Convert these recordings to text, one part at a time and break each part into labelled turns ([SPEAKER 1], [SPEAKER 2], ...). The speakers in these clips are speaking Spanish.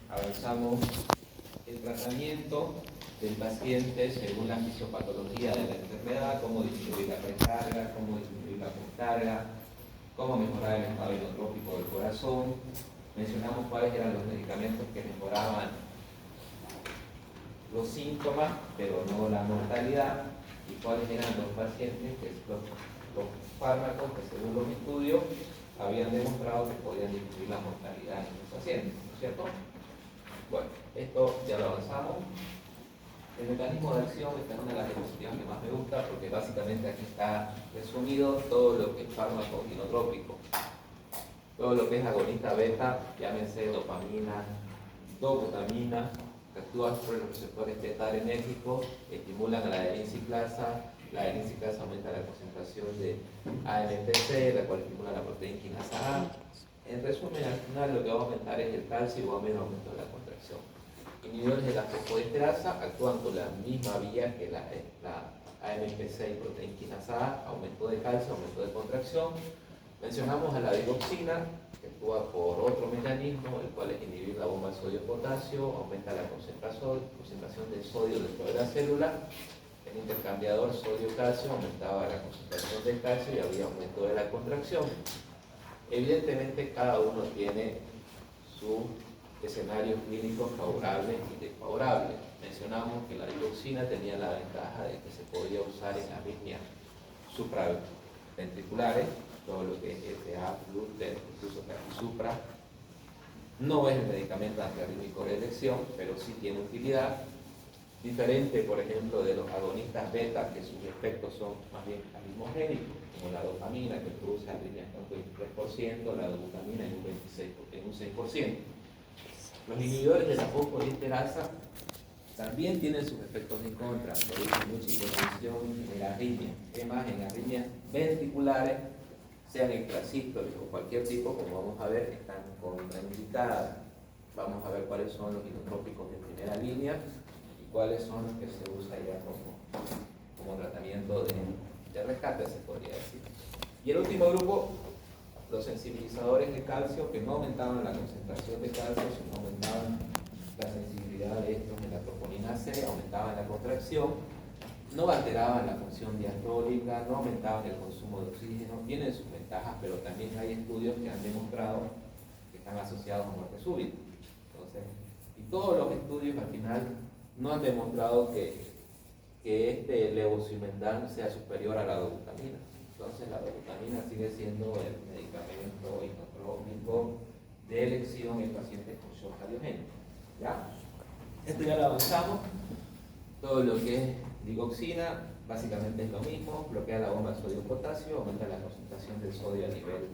[SPEAKER 1] avanzamos el tratamiento del paciente según la fisiopatología de la enfermedad, cómo disminuir la precarga, cómo disminuir la postcarga, cómo mejorar el estado inotrópico del corazón. Mencionamos cuáles eran los medicamentos que mejoraban los síntomas, pero no la mortalidad, y cuáles eran los pacientes, los fármacos que según los estudios habían demostrado que podían disminuir la mortalidad en los pacientes, ¿no es cierto? Bueno, esto ya lo avanzamos. El mecanismo de acción, esta es una de las diapositivas que más me gusta, porque básicamente aquí está resumido todo lo que es fármaco inotrópico. Todo lo que es agonista beta, llámense dopamina, dobutamina, que actúan sobre los receptores beta adrenérgicos, estimulan a la adreniciclasa. La adreniciclasa aumenta la concentración de AMPC, la cual estimula la proteína quinasa A. En resumen, al final lo que va a aumentar es el calcio y va a haber aumento de la contracción. Inhibidores de la fosfodiesterasa actúan con la misma vía que la AMP6 proteína quinasa A, aumento de calcio, aumento de contracción. Mencionamos a la digoxina, que actúa por otro mecanismo, el cual es inhibir la bomba sodio-potasio, aumenta la concentración de sodio dentro de la célula. El intercambiador sodio-calcio aumentaba la concentración de calcio y había aumento de la contracción. Evidentemente cada uno tiene su escenario clínico favorable y desfavorable. Mencionamos que la digoxina tenía la ventaja de que se podía usar en arritmias supraventriculares, todo lo que es FA, Luther, incluso Supra. No es el medicamento antiarrítmico de elección, pero sí tiene utilidad. Diferente, por ejemplo, de los agonistas beta, que sus efectos son más bien arritmogénicos, como la dopamina, que produce arritmias en un 23%, la dobutamina en un 6%. Los inhibidores de la fosfodiesterasa también tienen sus efectos en contra, producen mucha hipotensión, generan arritmias. Además, en arritmias ventriculares, sean extrasístoles o cualquier tipo, como vamos a ver, están contraindicadas. Vamos a ver cuáles son los inotrópicos de primera línea y cuáles son los que se usan ya como tratamiento de rescate, se podría decir. Y el último grupo, los sensibilizadores de calcio, que no aumentaban la concentración de calcio, sino aumentaban la sensibilidad de estos en la troponina C, aumentaban la contracción, no alteraban la función diastólica, no aumentaban el consumo de oxígeno. Tienen sus ventajas, pero también hay estudios que han demostrado que están asociados a muerte súbita. Entonces, y todos los estudios al final no han demostrado que este levosimendan sea superior a la dobutamina. Entonces la dobutamina sigue siendo el medicamento inotrópico de elección en pacientes con shock cardiogénico. ¿Ya? Esto ya lo avanzamos. Todo lo que es digoxina básicamente es lo mismo, bloquea la bomba de sodio-potasio, aumenta la concentración del sodio a nivel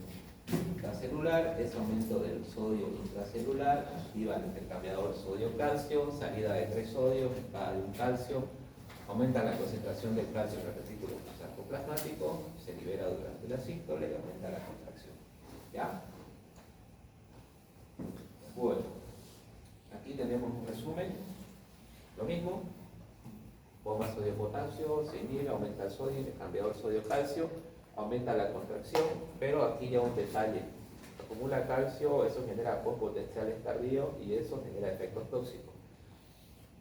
[SPEAKER 1] intracelular, ese aumento del sodio intracelular activa el intercambiador sodio-calcio, salida de 3 sodios, entrada de un calcio, aumenta la concentración del calcio en el retículo sarcoplasmático, se libera durante la sístole y aumenta la contracción. ¿Ya? Bueno, aquí tenemos un resumen, lo mismo, bomba sodio-potasio, se inhibe, aumenta el sodio, intercambiador sodio-calcio, aumenta la contracción, pero aquí ya un detalle, acumula calcio, eso genera potenciales tardíos y eso genera efectos tóxicos.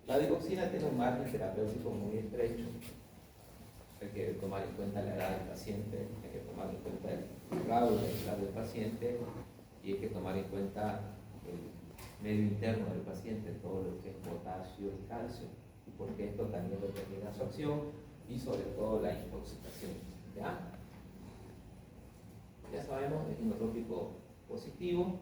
[SPEAKER 1] La digoxina tiene un margen terapéutico muy estrecho. Hay que tomar en cuenta la edad del paciente, hay que tomar en cuenta el grado de edad del paciente y hay que tomar en cuenta el medio interno del paciente, todo lo que es potasio y calcio, porque esto también determina su acción y sobre todo la intoxicación. ¿Ya? Ya sabemos, es inotrópico positivo.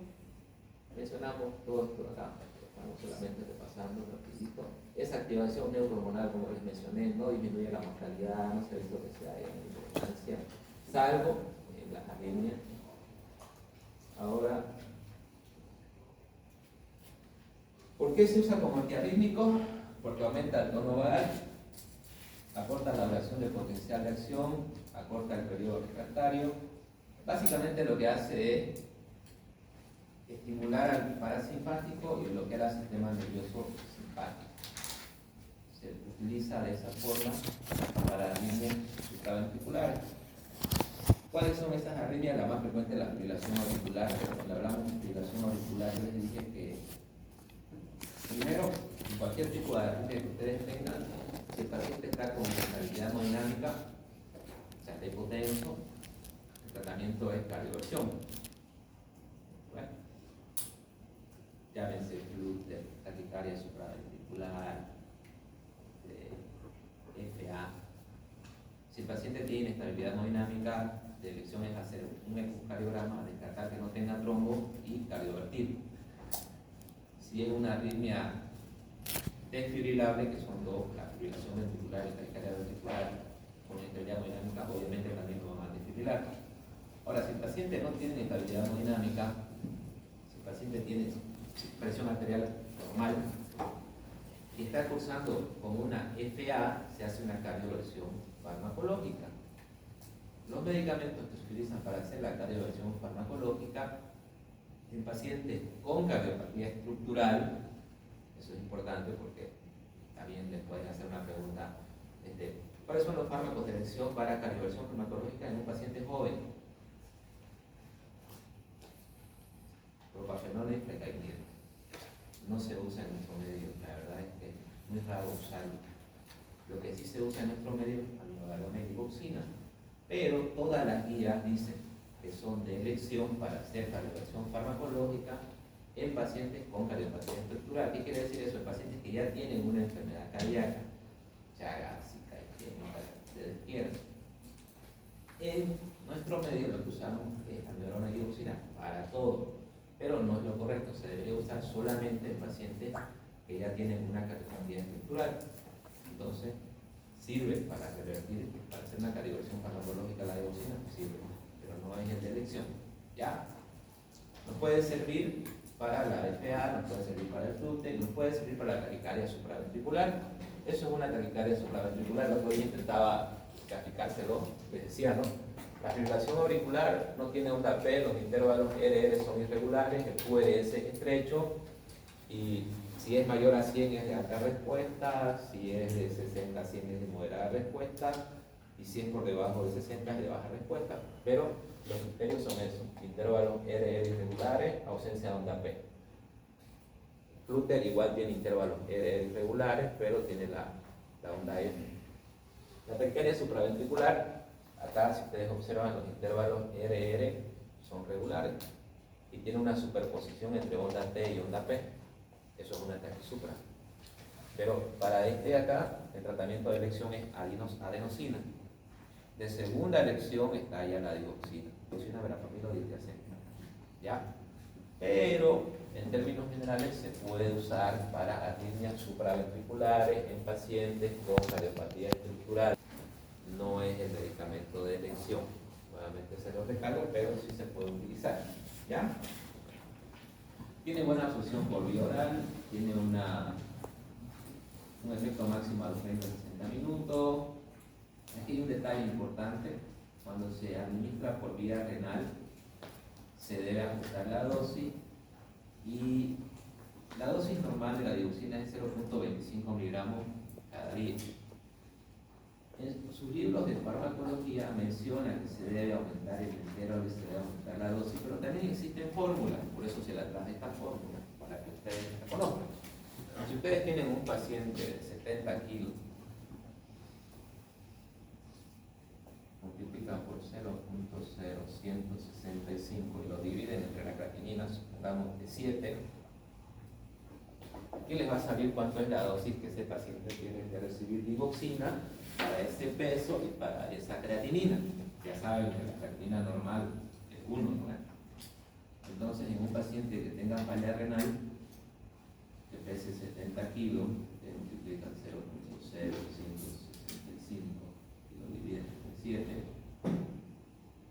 [SPEAKER 1] Mencionamos todo esto acá, estamos solamente repasando rapidito. Esa activación neurohormonal, como les mencioné, no disminuye la mortalidad, no se ha visto que sea de importancia, salvo en las arritmias. Ahora, ¿por qué se usa como antiarrítmico? Porque aumenta el tono vagal, acorta la duración del potencial de acción, acorta el periodo refractario. Básicamente lo que hace es estimular al parasimpático y bloquear al sistema nervioso simpático. Se utiliza de esa forma para arritmias supraventriculares. ¿Cuáles son esas arritmias? La más frecuente es la fibrilación auricular. Cuando hablamos de fibrilación auricular, yo les dije que Primero, en cualquier tipo de arritmia que ustedes tengan, si el paciente está con estabilidad hemodinámica, o sea, está hipotenso, el tratamiento es cardioversión. Bueno, llámense glúteo, taquicardia supraventricular, FA. Si el paciente tiene estabilidad hemodinámica, la elección es hacer un ecocardiograma, descartar que no tenga trombo y cardiovertir. Si es una arritmia desfibrilable, que son dos, la fibrilación ventricular y la taquicardia ventricular, con estabilidad hemodinámica, obviamente también lo vamos a desfibrilar. Ahora, si el paciente no tiene estabilidad hemodinámica, si el paciente tiene presión arterial normal y está cursando con una FA, se hace una cardioversión farmacológica. Los medicamentos que se utilizan para hacer la cardioversión farmacológica en pacientes con cardiopatía estructural, eso es importante porque también les pueden hacer una pregunta, ¿cuáles son los fármacos de elección para cardioversión farmacológica en un paciente joven? Propafenol y flecainida. No se usa en nuestro medio, la verdad es que es muy raro usarlo. Lo que sí se usa en nuestro medio es amiodarona y digoxina, pero todas las guías dicen que son de elección para hacer cardioversión farmacológica en pacientes con cardiopatía estructural. ¿Qué quiere decir eso? En pacientes que ya tienen una enfermedad cardíaca, ya gástrica, isquémica, se despierta. En nuestro medio lo que usamos es amiodarona y digoxina para todo, pero no es lo correcto. Se debería usar solamente en pacientes que ya tienen una cardiopatía estructural. Entonces, sirve para revertir, para hacer una cardioversión farmacológica la digoxina, sirve, pero no es el de elección. ¿Ya? Nos puede servir para la FA, nos puede servir para el flute, nos puede servir para la taquicardia supraventricular. Eso es una taquicardia supraventricular. El otro día intentaba graficárselo, les decía, ¿no? La fibrilación auricular no tiene onda P, los intervalos RR son irregulares, el QRS es estrecho y si es mayor a 100 es de alta respuesta, si es de 60 a 100 es de moderada respuesta y si es por debajo de 60 es de baja respuesta. Pero los criterios son esos: intervalos RR irregulares, ausencia de onda P. Flutter igual tiene intervalos RR irregulares, pero tiene la onda F. La taquicardia supraventricular, acá si ustedes observan los intervalos RR son regulares y tiene una superposición entre onda T y onda P. Eso es una taquisupra. Pero para este acá, el tratamiento de elección es adenosina. De segunda elección está ya la digoxina. Digoxina, verapamilo, dietiacén. ¿Ya? Pero en términos generales se puede usar para arritmias supraventriculares en pacientes con cardiopatía estructural. No es el medicamento de elección. Nuevamente se lo recalco, pero sí se puede utilizar. ¿Ya? Tiene buena absorción por vía oral, tiene un efecto máximo a los 30-60 minutos. Aquí hay un detalle importante: cuando se administra por vía renal, se debe ajustar la dosis y la dosis normal de la digoxina es 0.25 miligramos cada día. En sus libros de farmacología menciona que se debe aumentar el intervalo y se debe aumentar la dosis, pero también existen fórmulas, por eso se la traje esta fórmula, para que ustedes la conozcan. Si ustedes tienen un paciente de 70 kilos, multiplican por 0.0165 y lo dividen entre la creatinina, supongamos de 7, aquí les va a salir cuánto es la dosis que ese paciente tiene que recibir digoxina para ese peso y para esa creatinina. Ya saben que la creatinina normal es 1, ¿no? Entonces, en un paciente que tenga falla renal, que pese 70 kilos, le multiplican 0.0565 y lo dividen entre 7,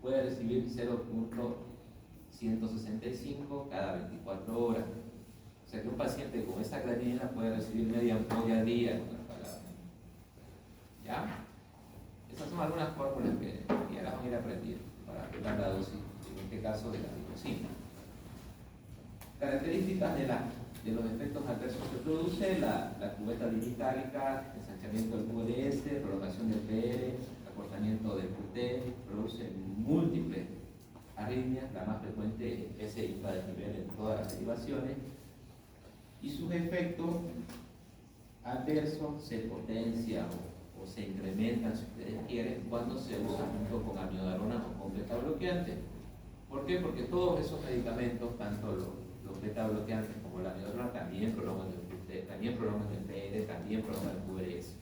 [SPEAKER 1] puede recibir 0.165 cada 24 horas. O sea que un paciente con esa creatinina puede recibir media ampolla al día, en otras palabras. ¿Ya? Esas son algunas fórmulas que ya las van a ir aprendiendo para aplicar la dosis, en este caso de la digoxina. Características de los efectos adversos que produce: la cubeta digitálica, ensanchamiento del QRS, prolongación del PR, acortamiento del QT, produce múltiples arritmias. La más frecuente es ese infradesnivel en todas las derivaciones. y sus efectos adversos se potencian o se incrementan, si ustedes quieren, cuando se usa junto con amiodarona o con beta bloqueante. ¿Por qué? Porque todos esos medicamentos, tanto los beta bloqueantes como la amiodarona, también prolongan el PN, también prolongan el QRS.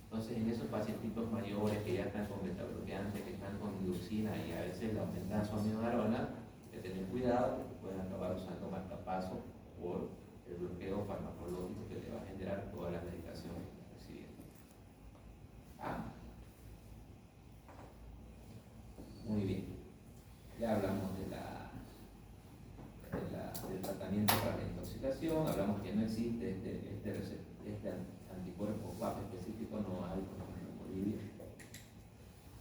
[SPEAKER 1] Entonces, en esos pacientitos mayores que ya están con beta bloqueante, que están con digoxina y a veces le aumentan su amiodarona, hay que tener cuidado porque pueden acabar usando marcapaso por el bloqueo farmacológico que le va a generar toda la medicación que está recibiendo. Muy bien. Ya hablamos del tratamiento para la intoxicación, hablamos que no existe este anticuerpo PAP específico, no hay como en Bolivia.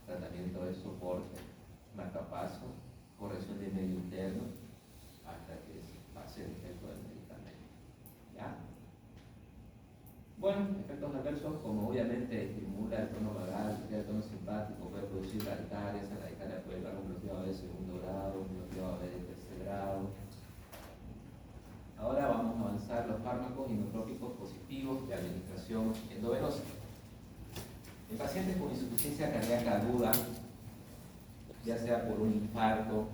[SPEAKER 1] Tratamiento de soporte, marcapaso, corrección de medio interno, hasta que pase el efecto del medicamento. ¿Ya? Bueno, efectos adversos como obviamente estimula el tono vagal, el tono simpático, puede producir radicales, esa radical puede dar un bloqueo A de segundo grado, un bloqueo A de tercer grado. Ahora vamos a avanzar los fármacos inotrópicos positivos de administración endovenosa. En pacientes con insuficiencia cardíaca aguda, ya sea por un infarto,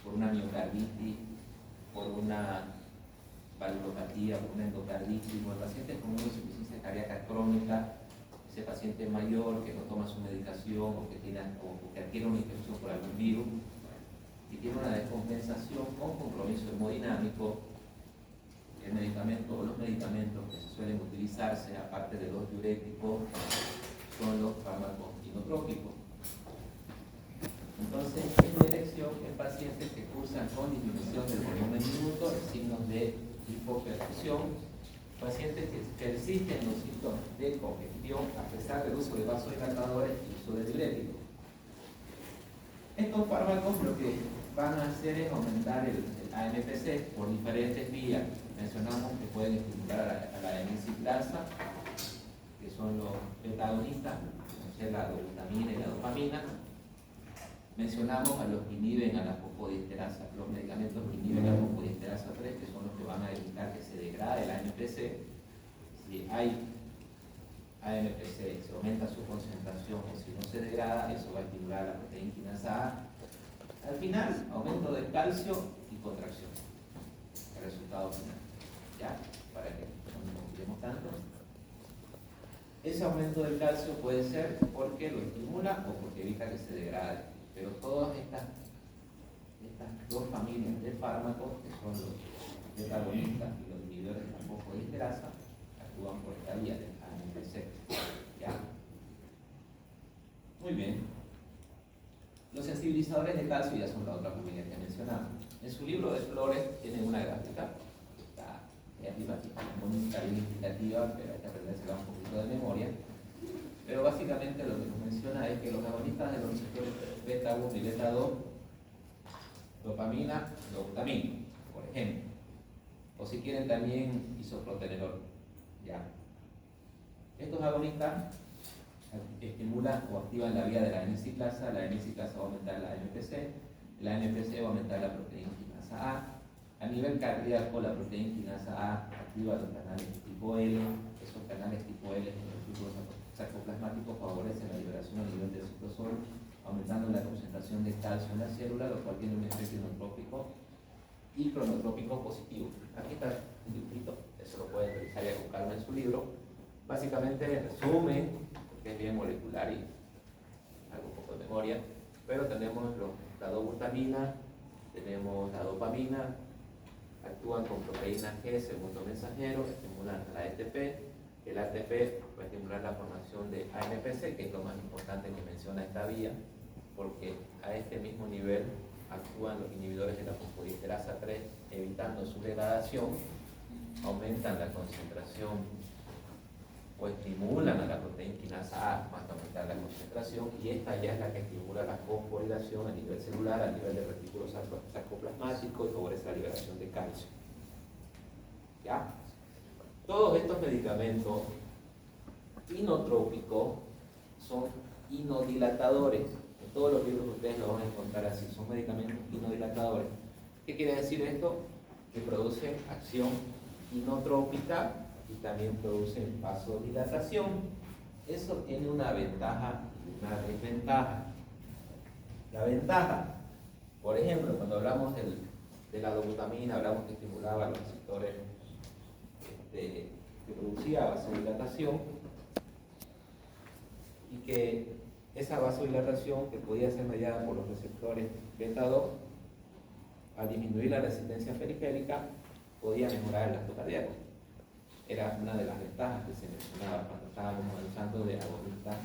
[SPEAKER 1] por una miocarditis, por una valvulopatía, por una endocarditis, o en pacientes con una insuficiencia cardíaca crónica, ese paciente mayor que no toma su medicación o que adquiere una infección por algún virus y tiene una descompensación con compromiso hemodinámico, el medicamento o los medicamentos que se suelen utilizarse, aparte de los diuréticos, son los fármacos inotrópicos. Entonces, es de elección en pacientes que cursan con disminución del volumen minuto, signos de hipoperfusión, pacientes que persisten los síntomas de congestión a pesar del uso de vasodilatadores y uso de diuréticos. Estos fármacos lo que van a hacer es aumentar el AMPC por diferentes vías. Mencionamos que pueden estimular a la hemisiclasa, que son los beta-agonistas, la dobutamina y la dopamina. Mencionamos a los que inhiben a la fosfodiesterasa, los medicamentos que inhiben a la fosfodiesterasa 3, que son los que van a evitar que se degrade el AMPC. Si hay AMPC, se aumenta su concentración, o si no se degrada, eso va a estimular a la proteína quinasa A. Al final, aumento de calcio y contracción. El resultado final. ¿Ya? Para que no nos confiemos tanto. Ese aumento del calcio puede ser porque lo estimula o porque evita que se degrade. Pero todas estas dos familias de fármacos, que son los beta-agonistas y los inhibidores de la fosfodiesterasa, actúan por esta vía del AMPC. ¿Ya? Muy bien. Los sensibilizadores de calcio ya son la otra familia que mencionamos. En su libro de Flores tienen una gráfica, es bonita, bien explicativa, pero hay que aprendérsela un poquito de memoria. Pero básicamente lo que nos menciona es que los agonistas de los receptores beta 1 y beta 2, dopamina, dobutamina, por ejemplo. O si quieren también isoproterenol. ¿Ya? Estos agonistas estimulan o activan la vía de la N-ciclasa va a aumentar la AMPC, la AMPC va a aumentar la proteína quinasa A. A nivel cardíaco, la proteína quinasa A activa los canales tipo L. Esos canales tipo L en los flujos sarcoplasmáticos favorecen la liberación a nivel del citosol, aumentando la concentración de calcio en la célula, lo cual tiene un efecto inotrópico y cronotrópico positivo. Aquí está un dibujito, eso lo pueden revisar y con calma en su libro. Básicamente, en resumen, porque es bien molecular y algo un poco de memoria, pero tenemos la dobutamina, tenemos la dopamina, actúan con proteína G, segundo mensajero, estimulan la ATP. El ATP va a estimular la formación de AMPC, que es lo más importante que menciona esta vía, porque a este mismo nivel actúan los inhibidores de la fosfodiesterasa 3, evitando su degradación, aumentan la concentración o estimulan a la proteína quinasa A más aumentar la concentración, y esta ya es la que estimula la fosforilación a nivel celular, a nivel del retículo sarcoplasmático, y favorece la liberación de calcio. ¿Ya? Todos estos medicamentos inotrópicos son inodilatadores. En todos los libros ustedes lo van a encontrar así, son medicamentos inodilatadores. ¿Qué quiere decir esto? Que producen acción inotrópica y también producen vasodilatación. Eso tiene una ventaja y una desventaja. La ventaja, por ejemplo, cuando hablamos de la dobutamina, hablamos que estimulaba los receptores que producía vasodilatación y que esa vasodilatación que podía ser mediada por los receptores beta 2, al disminuir la resistencia periférica, podía mejorar el gasto cardíaco. Era una de las ventajas que se mencionaba cuando estábamos hablando de agonistas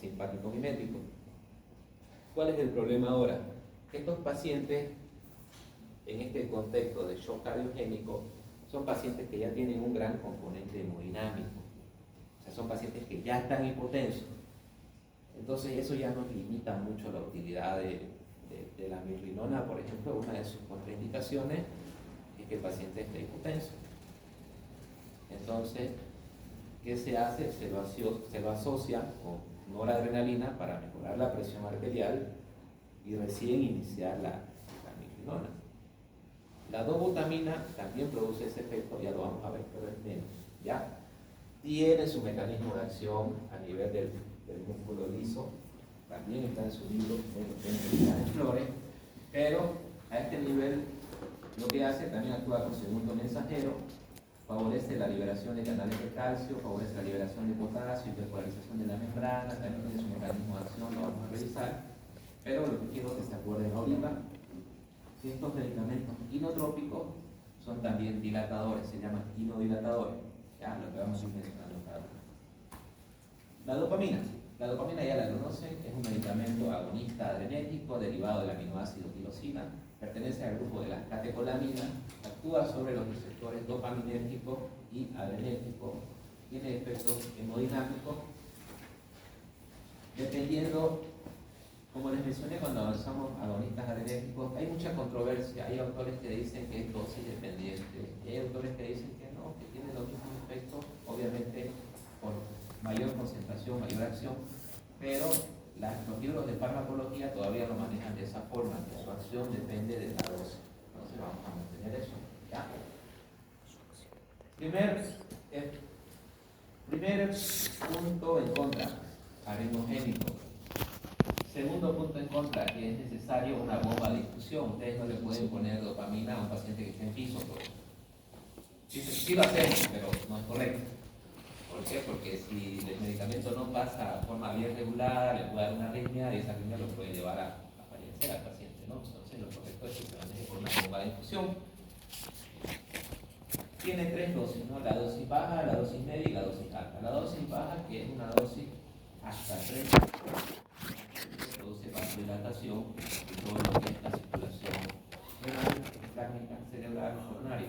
[SPEAKER 1] simpático-miméticos. ¿Cuál es el problema ahora? Estos pacientes, en este contexto de shock cardiogénico, son pacientes que ya tienen un gran componente hemodinámico. O sea, son pacientes que ya están hipotensos. Entonces eso ya nos limita mucho la utilidad de la mirrinona. Por ejemplo, una de sus contraindicaciones es que el paciente esté hipotenso. Entonces, ¿qué se hace? Se lo asocia con noradrenalina para mejorar la presión arterial y recién iniciar la mirrinona. La dobutamina también produce ese efecto, ya lo vamos a ver, pero es menos, ¿ya? Tiene su mecanismo de acción a nivel del músculo liso, también está en su libro, en Flores, pero a este nivel lo que hace también actúa como segundo mensajero, favorece la liberación de canales de calcio, favorece la liberación de potasio, hiperpolarización de la membrana, también tiene su mecanismo de acción, lo vamos a revisar, pero lo que quiero que se acuerden ahorita, que estos medicamentos inotrópicos son también dilatadores, se llaman inodilatadores, ya lo que vamos a ir mencionando cada uno. La dopamina ya la conocen, es un medicamento agonista adrenético derivado del aminoácido tirosina, pertenece al grupo de las catecolaminas, actúa sobre los receptores dopaminérgicos y adrenérgicos, tiene efectos hemodinámicos, dependiendo, como les mencioné cuando avanzamos agonistas adrenérgicos, hay mucha controversia, hay autores que dicen que es dosis dependiente, y hay autores que dicen que no, que tiene los mismos efectos, obviamente por mayor concentración, mayor acción, pero los libros de farmacología todavía lo manejan de esa forma, que su acción depende de la dosis. Entonces vamos a mantener eso, ¿ya? Primer punto en contra, arenogénico. Segundo punto en contra, que es necesario una bomba de infusión. Ustedes no le pueden poner dopamina a un paciente que esté en piso. Sí lo hacemos, pero no es correcto. ¿Por qué? Porque si el medicamento no pasa de forma bien regulada, le puede dar una arritmia y esa arritmia lo puede llevar a fallecer al paciente, ¿no? Entonces lo correcto es que se maneje con una bomba de infusión. Tiene tres dosis, ¿no? La dosis baja, la dosis media y la dosis alta. La dosis baja, que es una dosis hasta 3, produce vasodilatación y todo lo que es la circulación renal, plasmática, cerebral o coronaria.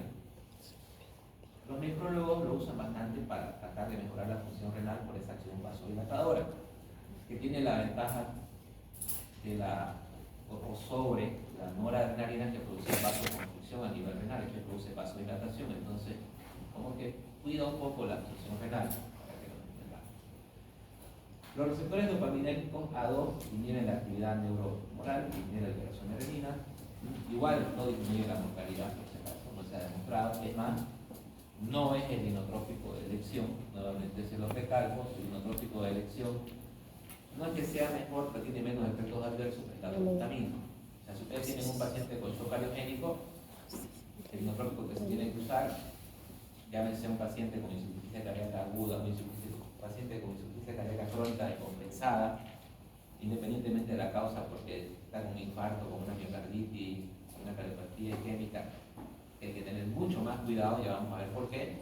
[SPEAKER 1] Los nefrólogos lo usan bastante para tratar de mejorar la función renal por esa acción vasodilatadora, que tiene la ventaja de o sobre la noradrenalina que produce vasoconstricción a nivel renal, que produce vasodilatación. Entonces, como que cuida un poco la función renal, para que lo entendamos. Los receptores dopaminérgicos A2 inhiben la actividad neuromoral, inhiben la liberación de renina, igual no disminuye la mortalidad, por si acaso, no se ha demostrado. Es más, no es el inotrópico de elección, nuevamente se los recalco, el inotrópico de elección no es que sea mejor, pero tiene menos efectos adversos que la dobutamina. O sea, si ustedes tienen un paciente con shock cardiogénico, el inotrópico que se tiene que usar, llámense un paciente con insuficiencia cardíaca aguda, un paciente con insuficiencia cardíaca crónica descompensada, independientemente de la causa, porque está con un infarto, con una miocarditis, con una cardiopatía isquémica, hay que tener mucho más cuidado, ya vamos a ver por qué.